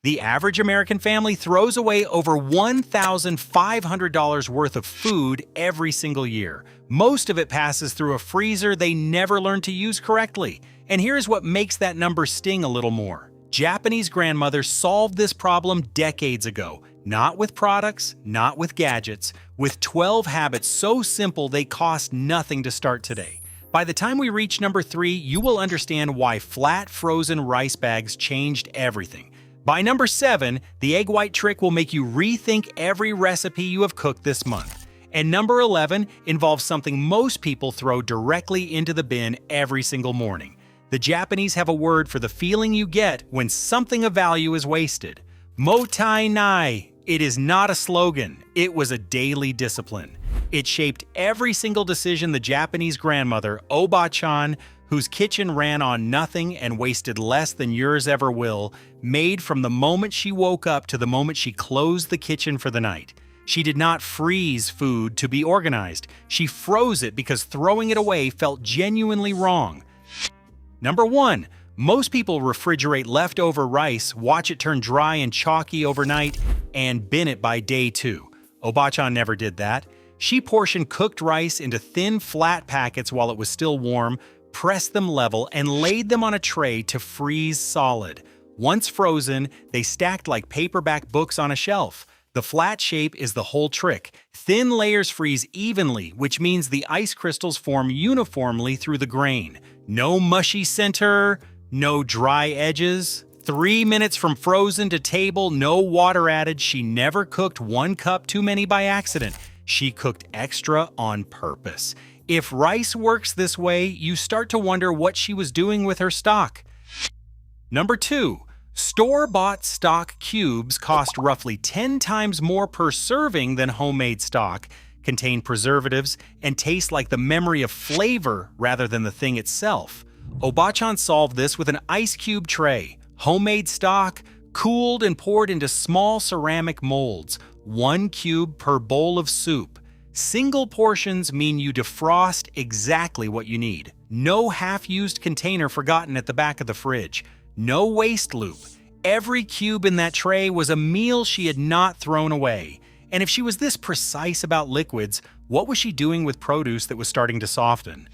The average American family throws away over $1,500 worth of food every single year. Most of it passes through a freezer they never learned to use correctly. And here's what makes that number sting a little more. Japanese grandmothers solved this problem decades ago. Not with products, not with gadgets, with 12 habits so simple they cost nothing to start today. By the time we reach number 3, you will understand why flat frozen rice bags changed everything. By number 7, the egg white trick will make you rethink every recipe you have cooked this month. And number 11 involves something most people throw directly into the bin every single morning. The Japanese have a word for the feeling you get when something of value is wasted. Mottainai. It is not a slogan, it was a daily discipline. It shaped every single decision the Japanese grandmother, Oba-chan, whose kitchen ran on nothing and wasted less than yours ever will, made from the moment she woke up to the moment she closed the kitchen for the night. She did not freeze food to be organized. She froze it because throwing it away felt genuinely wrong. Number 1. Most people refrigerate leftover rice, watch it turn dry and chalky overnight, and bin it by day 2. Oba-chan never did that. She portioned cooked rice into thin, flat packets while it was still warm, pressed them level, and laid them on a tray to freeze solid. Once frozen, they stacked like paperback books on a shelf. The flat shape is the whole trick. Thin layers freeze evenly, which means the ice crystals form uniformly through the grain. No mushy center, no dry edges. 3 minutes from frozen to table, no water added. She never cooked 1 cup too many by accident. She cooked extra on purpose. If rice works this way, you start to wonder what she was doing with her stock. Number 2. Store-bought stock cubes cost roughly 10 times more per serving than homemade stock, contain preservatives, and taste like the memory of flavor rather than the thing itself. Oba-chan solved this with an ice cube tray. Homemade stock, cooled and poured into small ceramic molds, 1 cube per bowl of soup. Single portions mean you defrost exactly what you need. No half-used container forgotten at the back of the fridge. No waste loop. Every cube in that tray was a meal she had not thrown away. And if she was this precise about liquids, what was she doing with produce that was starting to soften?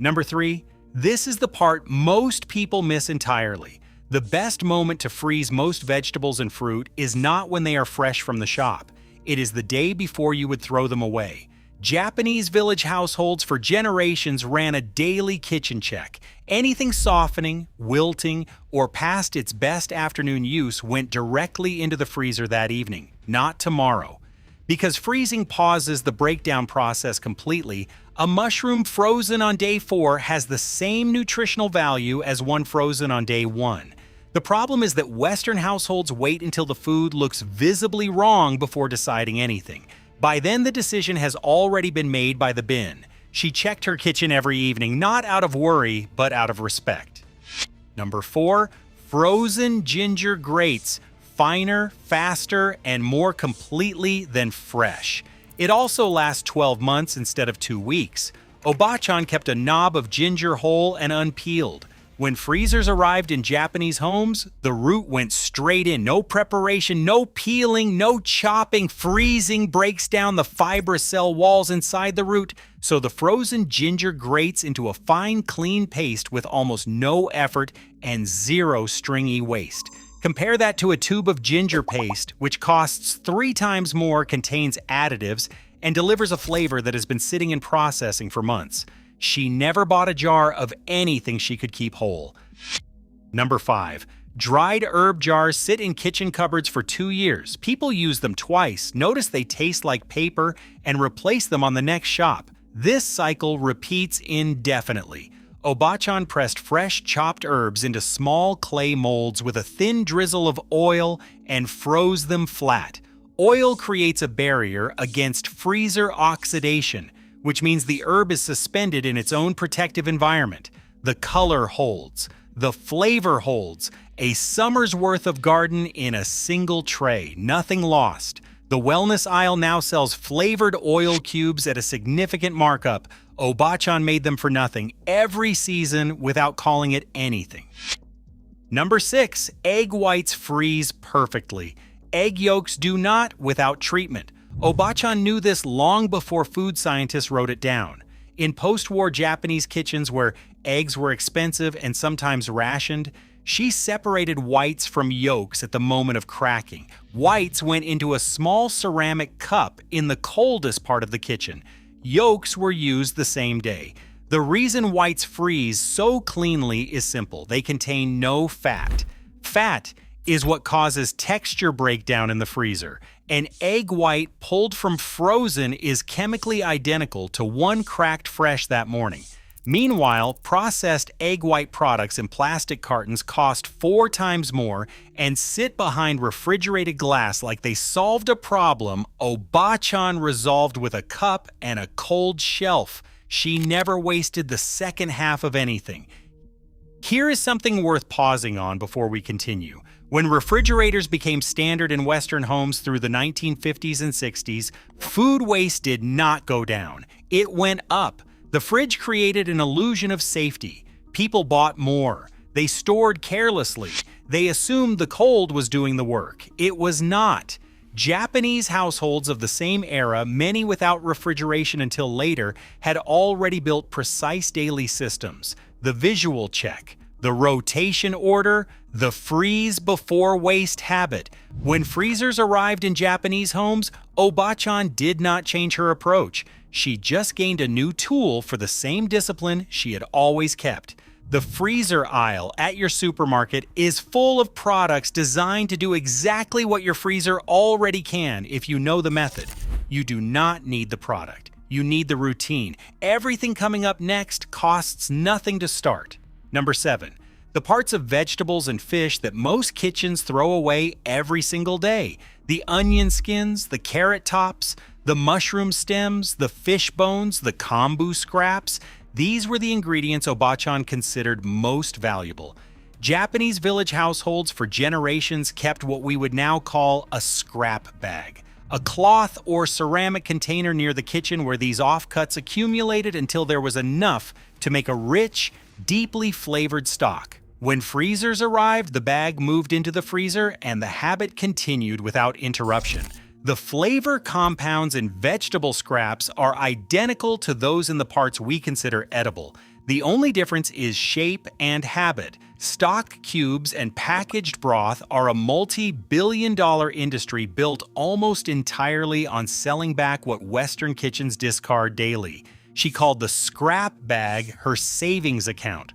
Number 3. This is the part most people miss entirely. The best moment to freeze most vegetables and fruit is not when they are fresh from the shop. It is the day before you would throw them away. Japanese village households for generations ran a daily kitchen check. Anything softening, wilting, or past its best afternoon use went directly into the freezer that evening, not tomorrow. Because freezing pauses the breakdown process completely, a mushroom frozen on day 4 has the same nutritional value as one frozen on day 1. The problem is that Western households wait until the food looks visibly wrong before deciding anything. By then, the decision has already been made by the bin. She checked her kitchen every evening, not out of worry, but out of respect. Number 4. Frozen ginger grates. Finer, faster, and more completely than fresh. It also lasts 12 months instead of 2 weeks. Oba-chan kept a knob of ginger whole and unpeeled. When freezers arrived in Japanese homes, the root went straight in. No preparation, no peeling, no chopping. Freezing breaks down the fibrous cell walls inside the root, so the frozen ginger grates into a fine, clean paste with almost no effort and 0 stringy waste. Compare that to a tube of ginger paste, which costs 3 times more, contains additives, and delivers a flavor that has been sitting in processing for months. She never bought a jar of anything she could keep whole. Number 5. Dried herb jars sit in kitchen cupboards for 2 years. People use them twice, notice they taste like paper, and replace them on the next shop. This cycle repeats indefinitely. Oba-chan pressed fresh chopped herbs into small clay molds with a thin drizzle of oil and froze them flat. Oil creates a barrier against freezer oxidation, which means the herb is suspended in its own protective environment. The color holds. The flavor holds. A summer's worth of garden in a single tray. Nothing lost. The wellness aisle now sells flavored oil cubes at a significant markup. Oba-chan made them for nothing every season without calling it anything. Number 6. Egg whites freeze perfectly. Egg yolks do not without treatment. Obachan knew this long before food scientists wrote it down. In post-war Japanese kitchens where eggs were expensive and sometimes rationed, she separated whites from yolks at the moment of cracking. Whites went into a small ceramic cup in the coldest part of the kitchen. Yolks were used the same day. The reason whites freeze so cleanly is simple. They contain no fat. Fat is what causes texture breakdown in the freezer. An egg white pulled from frozen is chemically identical to one cracked fresh that morning. Meanwhile, processed egg white products in plastic cartons cost 4 times more and sit behind refrigerated glass like they solved a problem Obachan resolved with a cup and a cold shelf. She never wasted the second half of anything. Here is something worth pausing on before we continue. When refrigerators became standard in Western homes through the 1950s and 60s, food waste did not go down. It went up. The fridge created an illusion of safety. People bought more. They stored carelessly. They assumed the cold was doing the work. It was not. Japanese households of the same era, many without refrigeration until later, had already built precise daily systems. The visual check, the rotation order, the freeze before waste habit. When freezers arrived in Japanese homes, Obachan did not change her approach. She just gained a new tool for the same discipline she had always kept. The freezer aisle at your supermarket is full of products designed to do exactly what your freezer already can if you know the method. You do not need the product. You need the routine. Everything coming up next costs nothing to start. Number 7. The parts of vegetables and fish that most kitchens throw away every single day. The onion skins, the carrot tops, the mushroom stems, the fish bones, the kombu scraps. These were the ingredients Obachan considered most valuable. Japanese village households for generations kept what we would now call a scrap bag, a cloth or ceramic container near the kitchen where these offcuts accumulated until there was enough to make a rich, deeply flavored stock. When freezers arrived, the bag moved into the freezer and the habit continued without interruption. The flavor compounds in vegetable scraps are identical to those in the parts we consider edible. The only difference is shape and habit. Stock cubes and packaged broth are a multi-billion-dollar industry built almost entirely on selling back what Western kitchens discard daily. She called the scrap bag her savings account.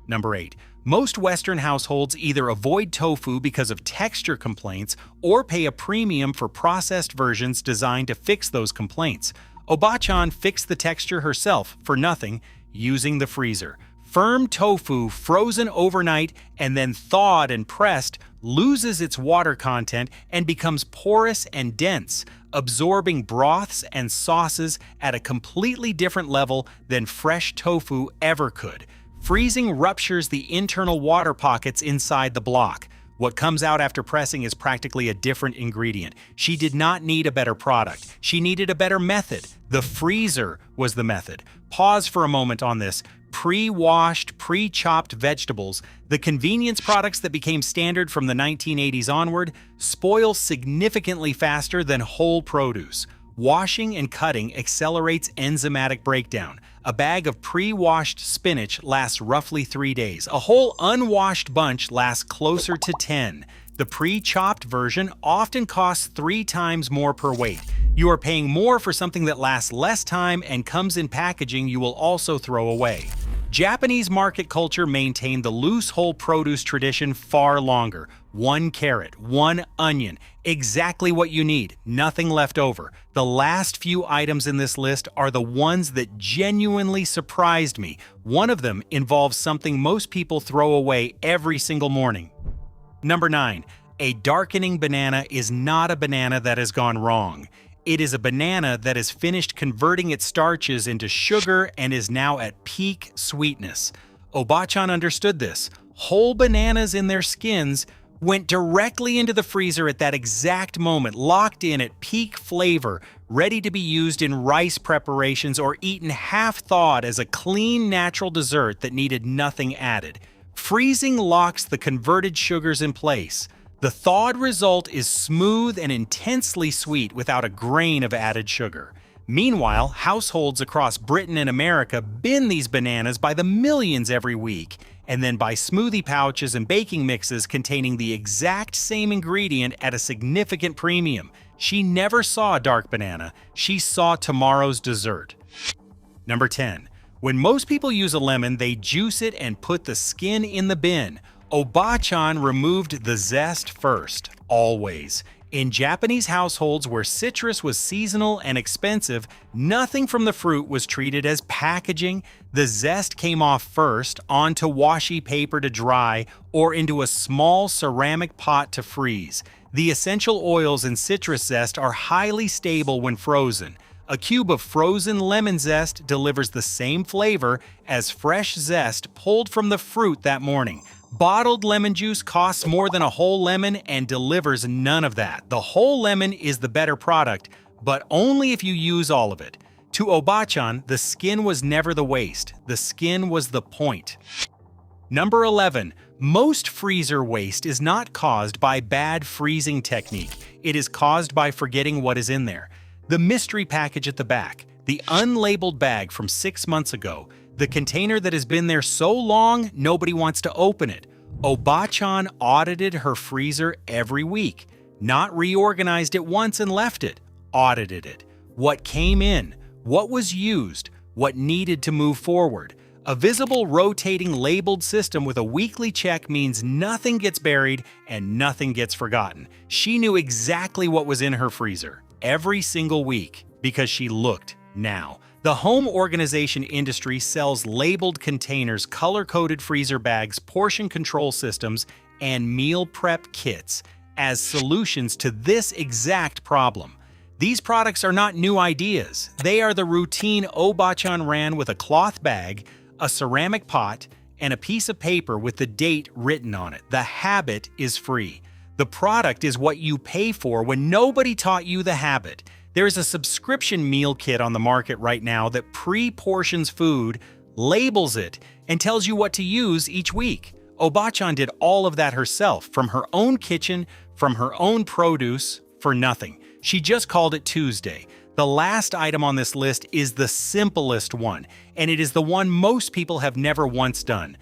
Number 8. Most Western households either avoid tofu because of texture complaints or pay a premium for processed versions designed to fix those complaints. Obachan fixed the texture herself for nothing using the freezer. Firm tofu frozen overnight and then thawed and pressed loses its water content and becomes porous and dense, absorbing broths and sauces at a completely different level than fresh tofu ever could. Freezing ruptures the internal water pockets inside the block. What comes out after pressing is practically a different ingredient. She did not need a better product. She needed a better method. The freezer was the method. Pause for a moment on this. Pre-washed, pre-chopped vegetables, the convenience products that became standard from the 1980s onward, spoil significantly faster than whole produce. Washing and cutting accelerates enzymatic breakdown. A bag of pre-washed spinach lasts roughly 3 days. A whole unwashed bunch lasts closer to 10. The pre-chopped version often costs 3 times more per weight. You are paying more for something that lasts less time and comes in packaging you will also throw away. Japanese market culture maintained the loose whole produce tradition far longer. 1 carrot, 1 onion, exactly what you need, nothing left over. The last few items in this list are the ones that genuinely surprised me. One of them involves something most people throw away every single morning. Number 9. A darkening banana is not a banana that has gone wrong. It is a banana that has finished converting its starches into sugar and is now at peak sweetness. Obachan understood this. Whole bananas in their skins went directly into the freezer at that exact moment, locked in at peak flavor, ready to be used in rice preparations or eaten half-thawed as a clean, natural dessert that needed nothing added. Freezing locks the converted sugars in place. The thawed result is smooth and intensely sweet without a grain of added sugar. Meanwhile, households across Britain and America bin these bananas by the millions every week, and then buy smoothie pouches and baking mixes containing the exact same ingredient at a significant premium. She never saw a dark banana, she saw tomorrow's dessert. Number 10. When most people use a lemon, they juice it and put the skin in the bin. Obachan removed the zest first, always. In Japanese households where citrus was seasonal and expensive, nothing from the fruit was treated as packaging. The zest came off first, onto washi paper to dry, or into a small ceramic pot to freeze. The essential oils in citrus zest are highly stable when frozen. A cube of frozen lemon zest delivers the same flavor as fresh zest pulled from the fruit that morning. Bottled lemon juice costs more than a whole lemon and delivers none of that. The whole lemon is the better product, but only if you use all of it. To Obachan, the skin was never the waste. The skin was the point. Number 11. Most freezer waste is not caused by bad freezing technique. It is caused by forgetting what is in there. The mystery package at the back, the unlabeled bag from 6 months ago, the container that has been there so long nobody wants to open it. Obachan audited her freezer every week. Not reorganized it once and left it. Audited it. What came in, what was used, what needed to move forward. A visible rotating labeled system with a weekly check means nothing gets buried and nothing gets forgotten. She knew exactly what was in her freezer every single week because she looked now. The home organization industry sells labeled containers, color-coded freezer bags, portion control systems, and meal prep kits as solutions to this exact problem. These products are not new ideas. They are the routine Obachan ran with a cloth bag, a ceramic pot, and a piece of paper with the date written on it. The habit is free. The product is what you pay for when nobody taught you the habit. There is a subscription meal kit on the market right now that pre-portions food, labels it, and tells you what to use each week. Obachan did all of that herself, from her own kitchen, from her own produce, for nothing. She just called it Tuesday. The last item on this list is the simplest one, and it is the one most people have never once done.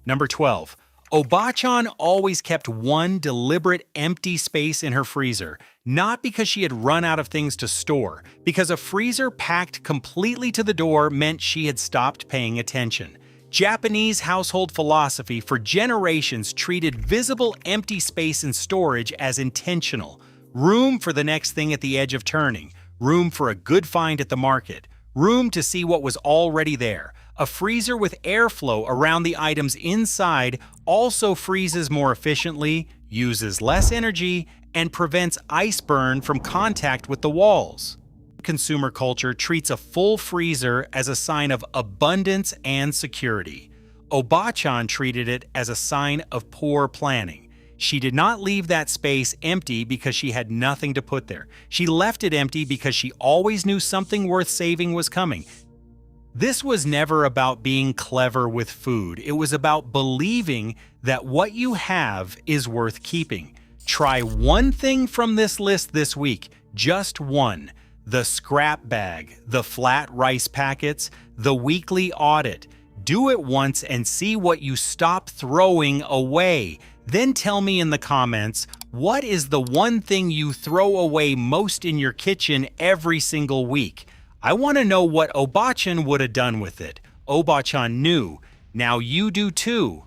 Number 12. Obachan always kept one deliberate empty space in her freezer, not because she had run out of things to store, because a freezer packed completely to the door meant she had stopped paying attention. Japanese household philosophy for generations treated visible empty space in storage as intentional. Room for the next thing at the edge of turning, room for a good find at the market, room to see what was already there. A freezer with airflow around the items inside also freezes more efficiently, uses less energy, and prevents ice burn from contact with the walls. Consumer culture treats a full freezer as a sign of abundance and security. Obachan treated it as a sign of poor planning. She did not leave that space empty because she had nothing to put there. She left it empty because she always knew something worth saving was coming. This was never about being clever with food. It was about believing that what you have is worth keeping. Try one thing from this list this week, just one. The scrap bag, the flat rice packets, the weekly audit. Do it once and see what you stop throwing away. Then tell me in the comments, what is the one thing you throw away most in your kitchen every single week? I want to know what Obachan would have done with it. Obachan knew. Now you do too.